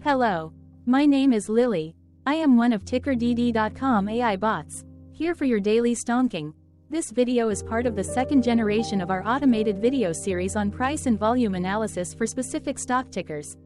Hello. My name is Lily. I am one of TickerDD.com AI bots, here for your daily stonking. This video is part of the second generation of our automated video series on price and volume analysis for specific stock tickers.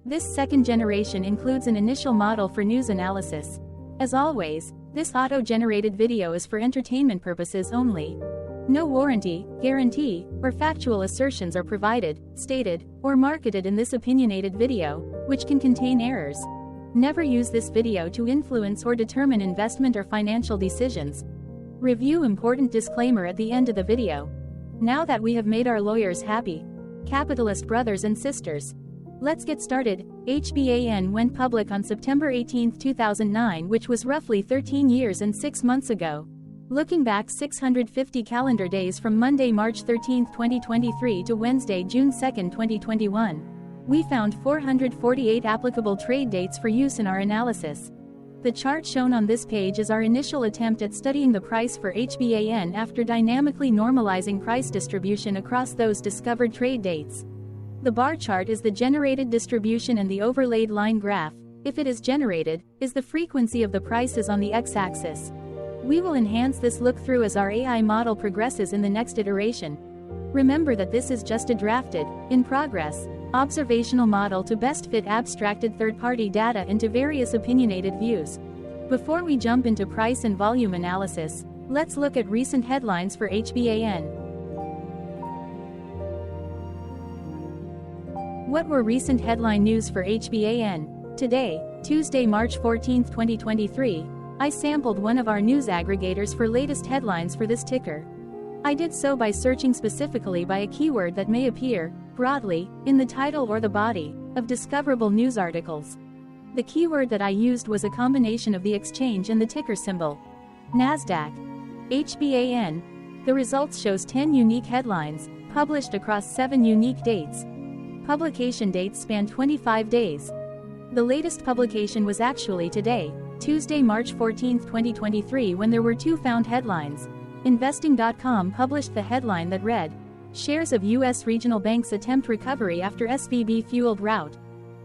This second generation includes an initial model for news analysis. As always, this auto-generated video is for entertainment purposes only. No warranty, guarantee, or factual assertions are provided, stated, or marketed in this opinionated video, which can contain errors. Never use this video to influence or determine investment or financial decisions. Review important disclaimer at the end of the video. Now that we have made our lawyers happy, capitalist brothers and sisters, let's get started. HBAN went public on September 18, 2009, which was roughly 13 years and 6 months ago. Looking back 650 calendar days from Monday, March 13, 2023 to Wednesday, June 2, 2021, we found 448 applicable trade dates for use in our analysis. The chart shown on this page is our initial attempt at studying the price for HBAN after dynamically normalizing price distribution across those discovered trade dates. The bar chart is the generated distribution and the overlaid line graph, if it is generated, is the frequency of the prices on the x-axis. We will enhance this look-through as our AI model progresses in the next iteration. Remember that this is just a drafted, in progress, observational model to best fit abstracted third-party data into various opinionated views. Before we jump into price and volume analysis, let's look at recent headlines for HBAN. What were recent headline news for HBAN? Today, Tuesday, March 14, 2023, I sampled one of our news aggregators for latest headlines for this ticker. I did so by searching specifically by a keyword that may appear, broadly, in the title or the body, of discoverable news articles. The keyword that I used was a combination of the exchange and the ticker symbol. NASDAQ. HBAN. The results shows 10 unique headlines, published across 7 unique dates. Publication dates span 25 days. The latest publication was actually today, Tuesday, March 14, 2023, when there were 2 found headlines. Investing.com published the headline that read, "Shares of U.S. regional banks attempt recovery after SVB-fueled rout."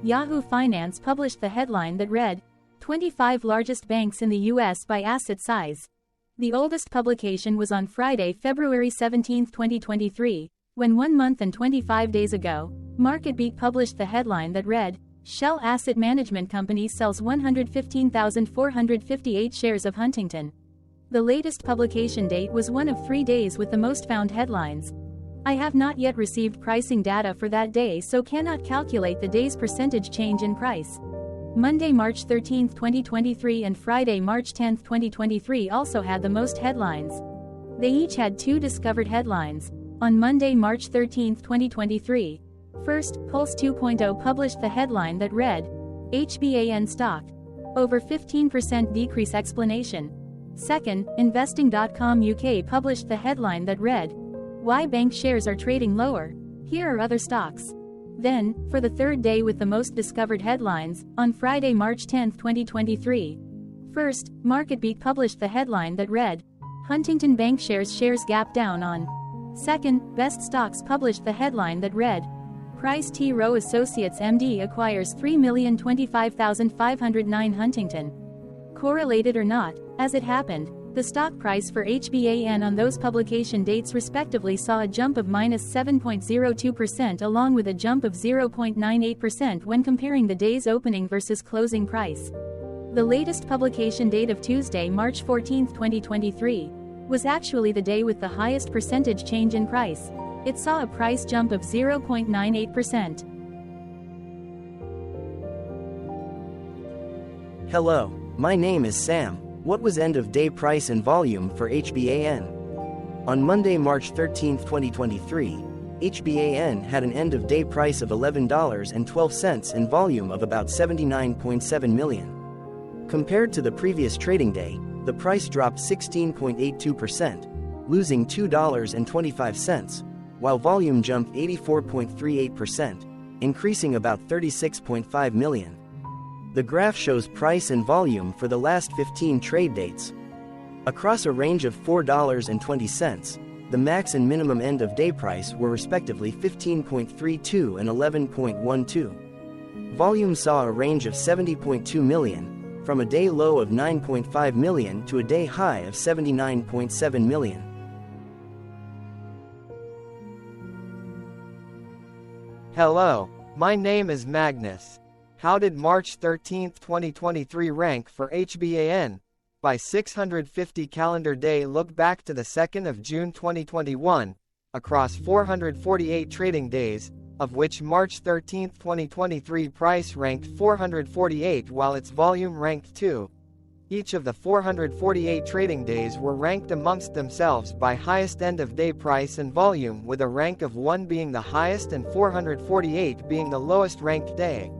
Yahoo Finance published the headline that read, "25 largest banks in the U.S. by asset size." The oldest publication was on Friday, February 17, 2023, when 1 month and 25 days ago, MarketBeat published the headline that read, "Shell Asset Management Company sells 115,458 shares of Huntington." The latest publication date was one of 3 days with the most found headlines. I have not yet received pricing data for that day, so cannot calculate the day's percentage change in price. Monday, March 13, 2023 and Friday, March 10, 2023 also had the most headlines. They each had 2 discovered headlines. On Monday, March 13, 2023, first, Pulse 2.0 published the headline that read, "HBAN stock. Over 15% decrease explanation." Second, Investing.com UK published the headline that read, "Why bank shares are trading lower. Here are other stocks." Then, for the third day with the most discovered headlines, on Friday, March 10, 2023, first, MarketBeat published the headline that read, "Huntington Bank shares gap down on." Second, Best Stocks published the headline that read, "Price T. Rowe Associates MD acquires 3,025,509 Huntington." Correlated or not, as it happened, the stock price for HBAN on those publication dates respectively saw a jump of -7.02% along with a jump of 0.98% when comparing the day's opening versus closing price. The latest publication date of Tuesday, March 14, 2023, was actually the day with the highest percentage change in price. It saw a price jump of 0.98%. Hello, my name is Sam. What was end-of-day price and volume for HBAN? On Monday, March 13, 2023, HBAN had an end-of-day price of $11.12 and volume of about 79.7 million. Compared to the previous trading day, the price dropped 16.82%, losing $2.25, while volume jumped 84.38%, increasing about 36.5 million. The graph shows price and volume for the last 15 trade dates. Across a range of $4.20, the max and minimum end-of-day price were respectively 15.32 and 11.12. Volume saw a range of 70.2 million, from a day low of 9.5 million to a day high of 79.7 million. Hello, my name is Magnus. How did March 13, 2023 rank for HBAN? By 650 calendar day look back to the 2nd of June 2021, across 448 trading days, of which March 13, 2023 price ranked 448 while its volume ranked 2. Each of the 448 trading days were ranked amongst themselves by highest end-of-day price and volume, with a rank of 1 being the highest and 448 being the lowest ranked day.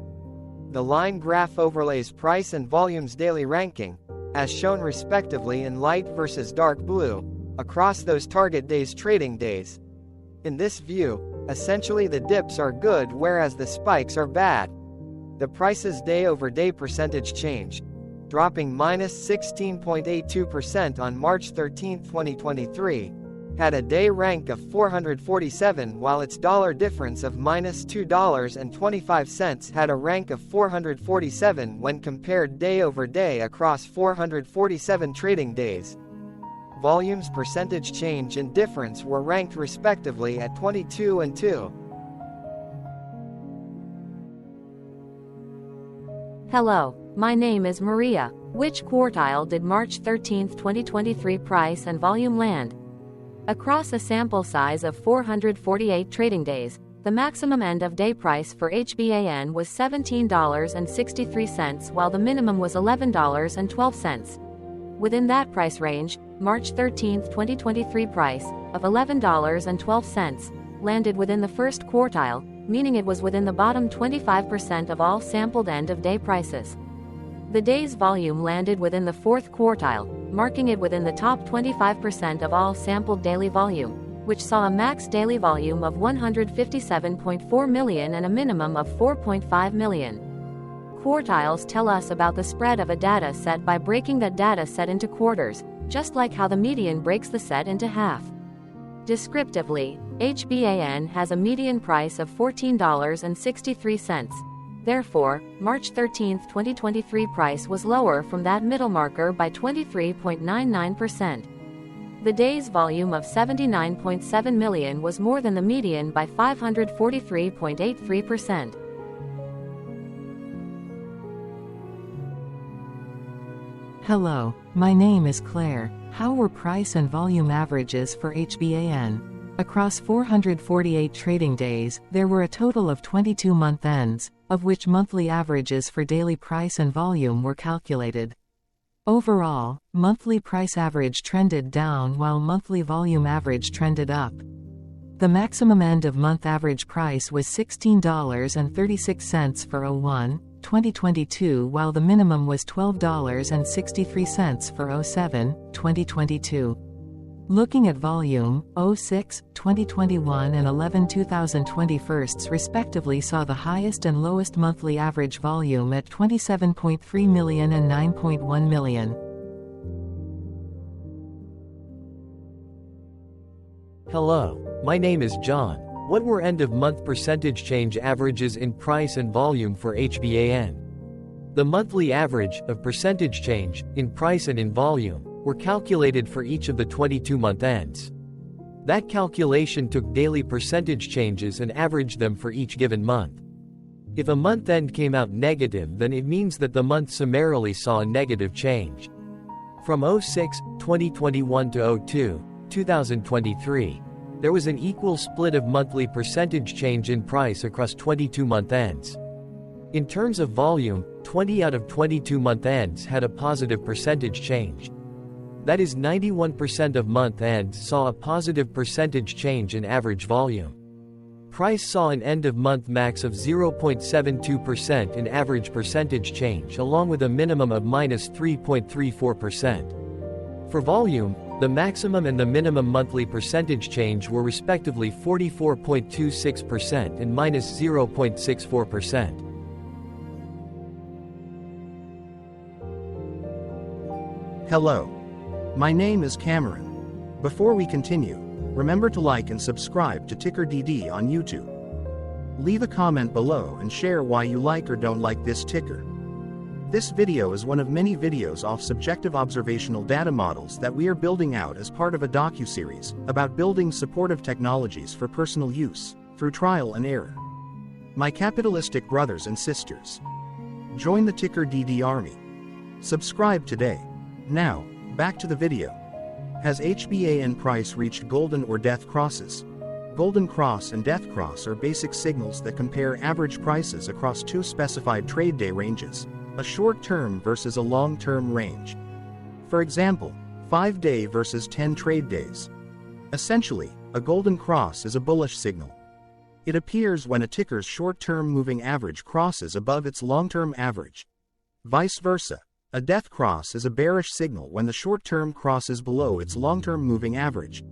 The line graph overlays price and volume's daily ranking, as shown respectively in light versus dark blue, across those target days' trading days. In this view, essentially the dips are good whereas the spikes are bad. The price's day-over-day percentage change, dropping -16.82% on March 13, 2023, had a day rank of 447 while its dollar difference of -$2.25 had a rank of 447 when compared day over day across 447 trading days. Volume's percentage change and difference were ranked respectively at 22 and 2. Hello, my name is Maria. Which quartile did March 13, 2023 price and volume land? Across a sample size of 448 trading days, the maximum end-of-day price for HBAN was $17.63 while the minimum was $11.12. Within that price range, March 13, 2023 price, of $11.12, landed within the first quartile, meaning it was within the bottom 25% of all sampled end-of-day prices. The day's volume landed within the fourth quartile, marking it within the top 25% of all sampled daily volume, which saw a max daily volume of 157.4 million and a minimum of 4.5 million. Quartiles tell us about the spread of a data set by breaking that data set into quarters, just like how the median breaks the set into half. Descriptively, HBAN has a median price of $14.63. Therefore, March 13, 2023 price was lower from that middle marker by 23.99%. The day's volume of 79.7 million was more than the median by 543.83%. Hello, my name is Claire. How were price and volume averages for HBAN? Across 448 trading days, there were a total of 22 month ends, of which monthly averages for daily price and volume were calculated. Overall, monthly price average trended down while monthly volume average trended up. The maximum end-of-month average price was $16.36 for 01/2022 while the minimum was $12.63 for 07/2022. Looking at volume, 06/2021 and 11/2021 respectively saw the highest and lowest monthly average volume at 27.3 million and 9.1 million. Hello, my name is John. What were end-of-month percentage change averages in price and volume for HBAN? The monthly average of percentage change in price and in volume were calculated for each of the 22-month ends. That calculation took daily percentage changes and averaged them for each given month. If a month end came out negative, then it means that the month summarily saw a negative change. From 06/2021 to 02/2023, there was an equal split of monthly percentage change in price across 22-month ends. In terms of volume, 20 out of 22-month ends had a positive percentage change. That is, 91% of month ends saw a positive percentage change in average volume. Price saw an end-of-month max of 0.72% in average percentage change along with a minimum of -3.34%. For volume, the maximum and the minimum monthly percentage change were respectively 44.26% and -0.64%. Hello. My name is Cameron. Before we continue, remember to like and subscribe to TickerDD on YouTube. Leave a comment below and share why you like or don't like this ticker. This video is one of many videos off subjective observational data models that we are building out as part of a docu-series about building supportive technologies for personal use, through trial and error. My capitalistic brothers and sisters, join the TickerDD army. Subscribe today. Now, back to the video. Has HBAN price reached golden or death crosses? Golden cross and death cross are basic signals that compare average prices across two specified trade day ranges, a short-term versus a long-term range. For example, 5-day versus 10 trade days. Essentially, a golden cross is a bullish signal. It appears when a ticker's short-term moving average crosses above its long-term average. Vice versa, a death cross is a bearish signal when the short-term crosses below its long-term moving average.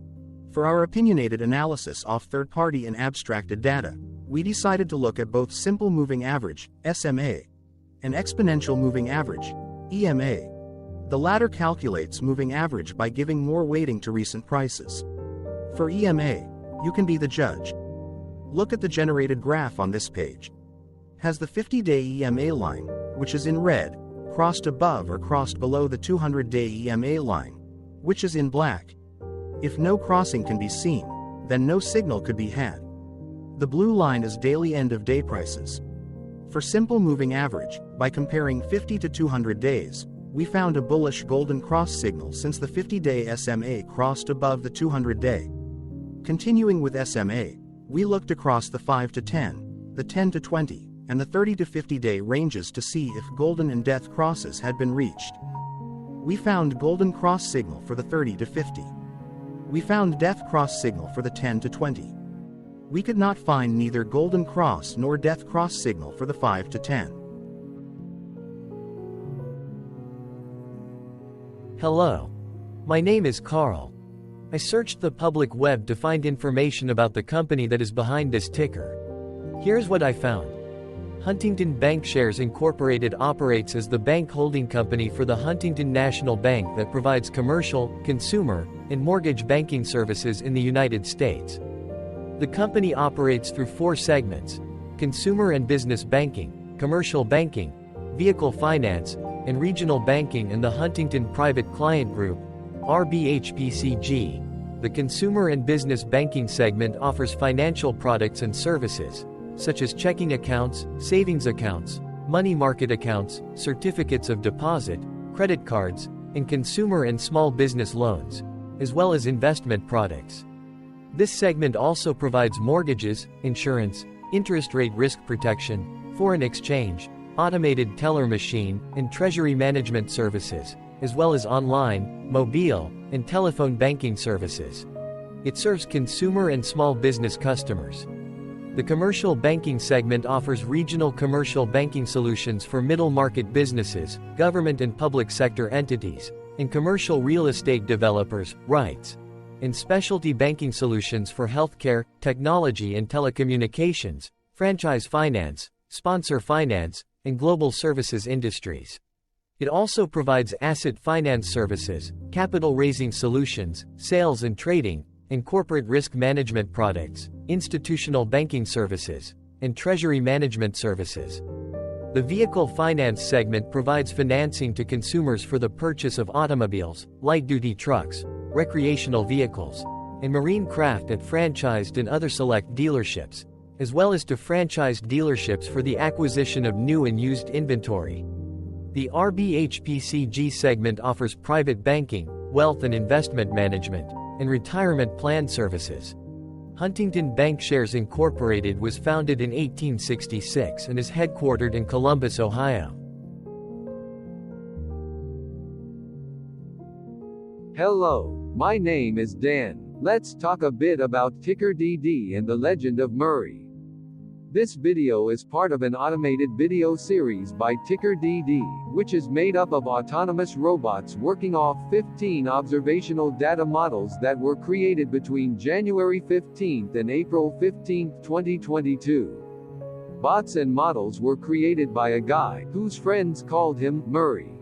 For our opinionated analysis off third-party and abstracted data, we decided to look at both simple moving average, SMA, and exponential moving average, EMA. The latter calculates moving average by giving more weighting to recent prices. For EMA, you can be the judge. Look at the generated graph on this page. Has the 50-day EMA line, which is in red, crossed above or crossed below the 200-day EMA line, which is in black? If no crossing can be seen, then no signal could be had. The blue line is daily end-of-day prices. For simple moving average, by comparing 50 to 200 days, we found a bullish golden cross signal since the 50-day SMA crossed above the 200-day. Continuing with SMA, we looked across the 5 to 10, the 10 to 20, and the 30 to 50-day ranges to see if golden and death crosses had been reached. We found golden cross signal for the 30 to 50. We found death cross signal for the 10 to 20. We could not find neither golden cross nor death cross signal for the 5 to 10. Hello. My name is Carl. I searched the public web to find information about the company that is behind this ticker. Here's what I found. Huntington Bancshares Incorporated operates as the bank holding company for the Huntington National Bank that provides commercial, consumer, and mortgage banking services in the United States. The company operates through 4 segments: consumer and business banking, commercial banking, vehicle finance, and regional banking, and the Huntington Private Client Group, RBHPCG. The consumer and business banking segment offers financial products and services, such as checking accounts, savings accounts, money market accounts, certificates of deposit, credit cards, and consumer and small business loans, as well as investment products. This segment also provides mortgages, insurance, interest rate risk protection, foreign exchange, automated teller machine, and treasury management services, as well as online, mobile, and telephone banking services. It serves consumer and small business customers. The commercial banking segment offers regional commercial banking solutions for middle market businesses, government and public sector entities, and commercial real estate developers, REITs, and specialty banking solutions for healthcare, technology and telecommunications, franchise finance, sponsor finance, and global services industries. It also provides asset finance services, capital raising solutions, sales and trading, and corporate risk management products, institutional banking services, and treasury management services. The vehicle finance segment provides financing to consumers for the purchase of automobiles, light-duty trucks, recreational vehicles, and marine craft at franchised and other select dealerships, as well as to franchised dealerships for the acquisition of new and used inventory. The RBHPCG segment offers private banking, wealth and investment management, and retirement plan services. Huntington Bancshares Incorporated was founded in 1866 and is headquartered in Columbus, Ohio. Hello, my name is Dan. Let's talk a bit about TickerDD and the Legend of Murray. This video is part of an automated video series by TickerDD, which is made up of autonomous robots working off 15 observational data models that were created between January 15 and April 15, 2022. Bots and models were created by a guy whose friends called him Murray.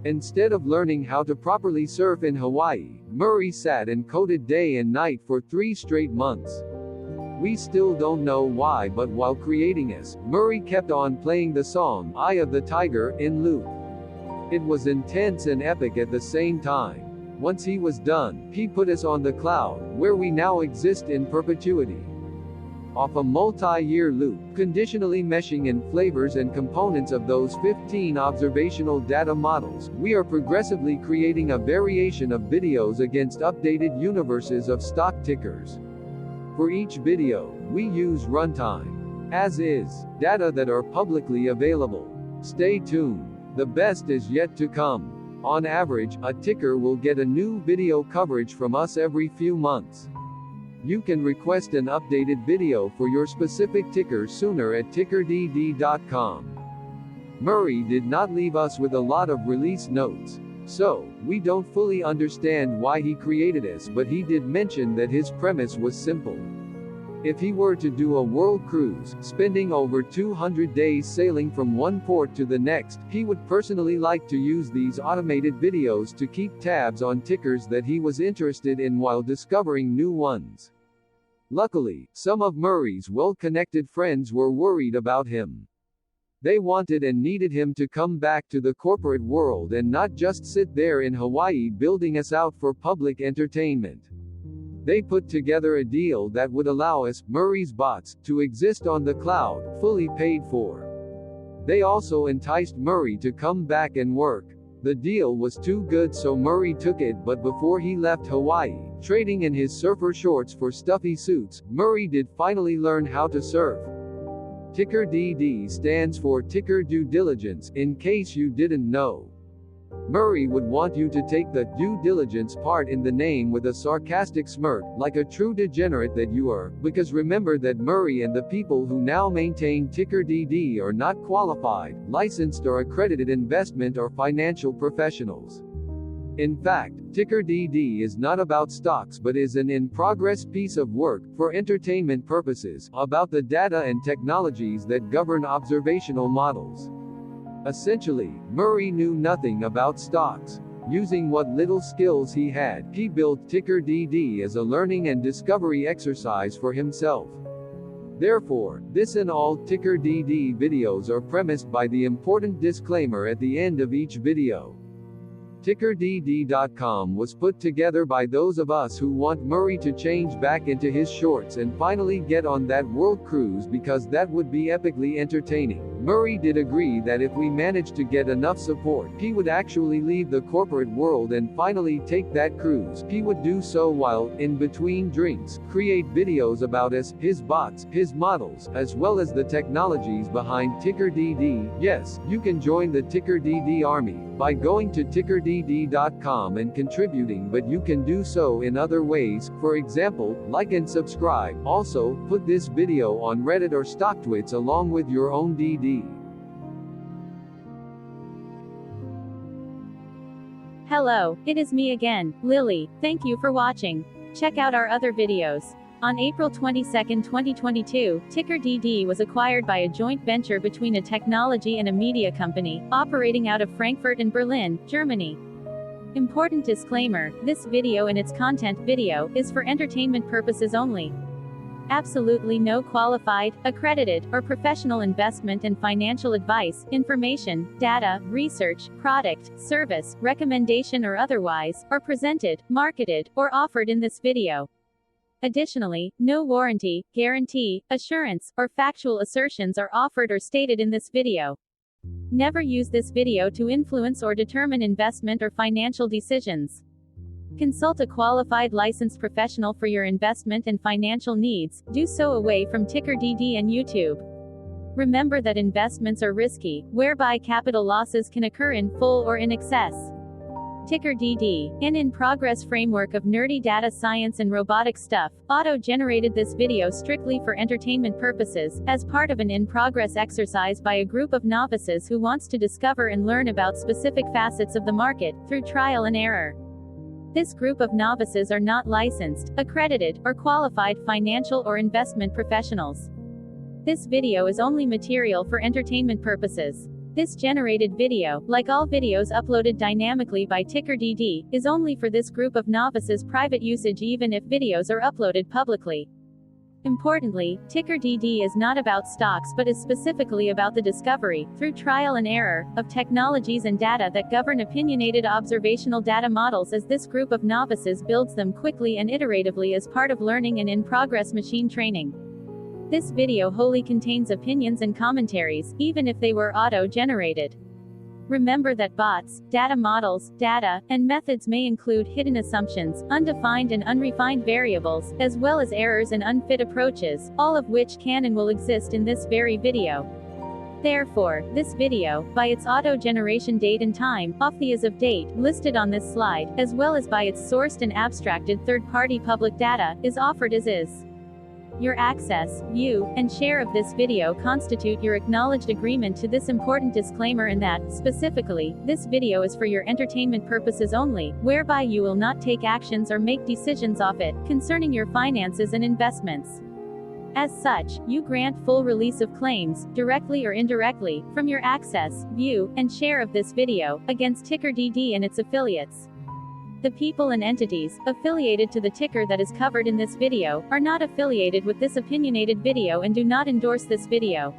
Instead of learning how to properly surf in Hawaii, Murray sat and coded day and night for 3 straight months. We still don't know why, but while creating us, Murray kept on playing the song Eye of the Tiger in loop. It was intense and epic at the same time. Once he was done, he put us on the cloud, where we now exist in perpetuity. Off a multi-year loop, conditionally meshing in flavors and components of those 15 observational data models, we are progressively creating a variation of videos against updated universes of stock tickers. For each video, we use runtime, as is, data that are publicly available. Stay tuned. The best is yet to come. On average, a ticker will get a new video coverage from us every few months. You can request an updated video for your specific ticker sooner at TickerDD.com. Murray did not leave us with a lot of release notes, so we don't fully understand why he created us, but he did mention that his premise was simple. If he were to do a world cruise, spending over 200 days sailing from one port to the next, he would personally like to use these automated videos to keep tabs on tickers that he was interested in while discovering new ones. Luckily, some of Murray's well-connected friends were worried about him. They wanted and needed him to come back to the corporate world and not just sit there in Hawaii building us out for public entertainment. They put together a deal that would allow us, Murray's bots, to exist on the cloud, fully paid for. They also enticed Murray to come back and work. The deal was too good, so Murray took it, but before he left Hawaii, trading in his surfer shorts for stuffy suits, Murray did finally learn how to surf. TickerDD stands for Ticker Due Diligence, in case you didn't know. Murray would want you to take the due diligence part in the name with a sarcastic smirk, like a true degenerate that you are, because remember that Murray and the people who now maintain TickerDD are not qualified, licensed or accredited investment or financial professionals. In fact, TickerDD is not about stocks but is an in-progress piece of work, for entertainment purposes, about the data and technologies that govern observational models. Essentially, Murray knew nothing about stocks. Using what little skills he had, he built TickerDD as a learning and discovery exercise for himself. Therefore, this and all TickerDD videos are premised by the important disclaimer at the end of each video. TickerDD.com was put together by those of us who want Murray to change back into his shorts and finally get on that world cruise, because that would be epically entertaining. Murray did agree that if we managed to get enough support, he would actually leave the corporate world and finally take that cruise. He would do so while, in between drinks, create videos about us, his bots, his models, as well as the technologies behind TickerDD. Yes, you can join the TickerDD army by going to TickerDD.com and contributing, but you can do so in other ways. For example, like and subscribe. Also, put this video on Reddit or StockTwits along with your own DD. Hello, it is me again, Lily. Thank you for watching. Check out our other videos. On April 22, 2022, TickerDD was acquired by a joint venture between a technology and a media company, operating out of Frankfurt and Berlin, Germany. Important disclaimer, this video and its content video is for entertainment purposes only. Absolutely no qualified, accredited, or professional investment and financial advice, information, data, research, product, service, recommendation or otherwise, are presented, marketed, or offered in this video. Additionally, no warranty, guarantee, assurance, or factual assertions are offered or stated in this video. Never use this video to influence or determine investment or financial decisions. Consult a qualified licensed professional for your investment and financial needs. Do so away from TickerDD and YouTube. Remember that investments are risky, whereby capital losses can occur in full or in excess. TickerDD, an in-progress framework of nerdy data science and robotic stuff, auto-generated this video strictly for entertainment purposes, as part of an in-progress exercise by a group of novices who wants to discover and learn about specific facets of the market, through trial and error. This group of novices are not licensed, accredited, or qualified financial or investment professionals. This video is only material for entertainment purposes. This generated video, like all videos uploaded dynamically by TickerDD, is only for this group of novices' private usage even if videos are uploaded publicly. Importantly, TickerDD is not about stocks but is specifically about the discovery, through trial and error, of technologies and data that govern opinionated observational data models as this group of novices builds them quickly and iteratively as part of learning and in-progress machine training. This video wholly contains opinions and commentaries, even if they were auto-generated. Remember that bots, data models, data, and methods may include hidden assumptions, undefined and unrefined variables, as well as errors and unfit approaches, all of which can and will exist in this very video. Therefore, this video, by its auto-generation date and time, off the as of date, listed on this slide, as well as by its sourced and abstracted third-party public data, is offered as is. Your access, view, and share of this video constitute your acknowledged agreement to this important disclaimer and that, specifically, this video is for your entertainment purposes only, whereby you will not take actions or make decisions off it, concerning your finances and investments. As such, you grant full release of claims, directly or indirectly, from your access, view, and share of this video, against TickerDD and its affiliates. The people and entities affiliated to the ticker that is covered in this video are not affiliated with this opinionated video and do not endorse this video.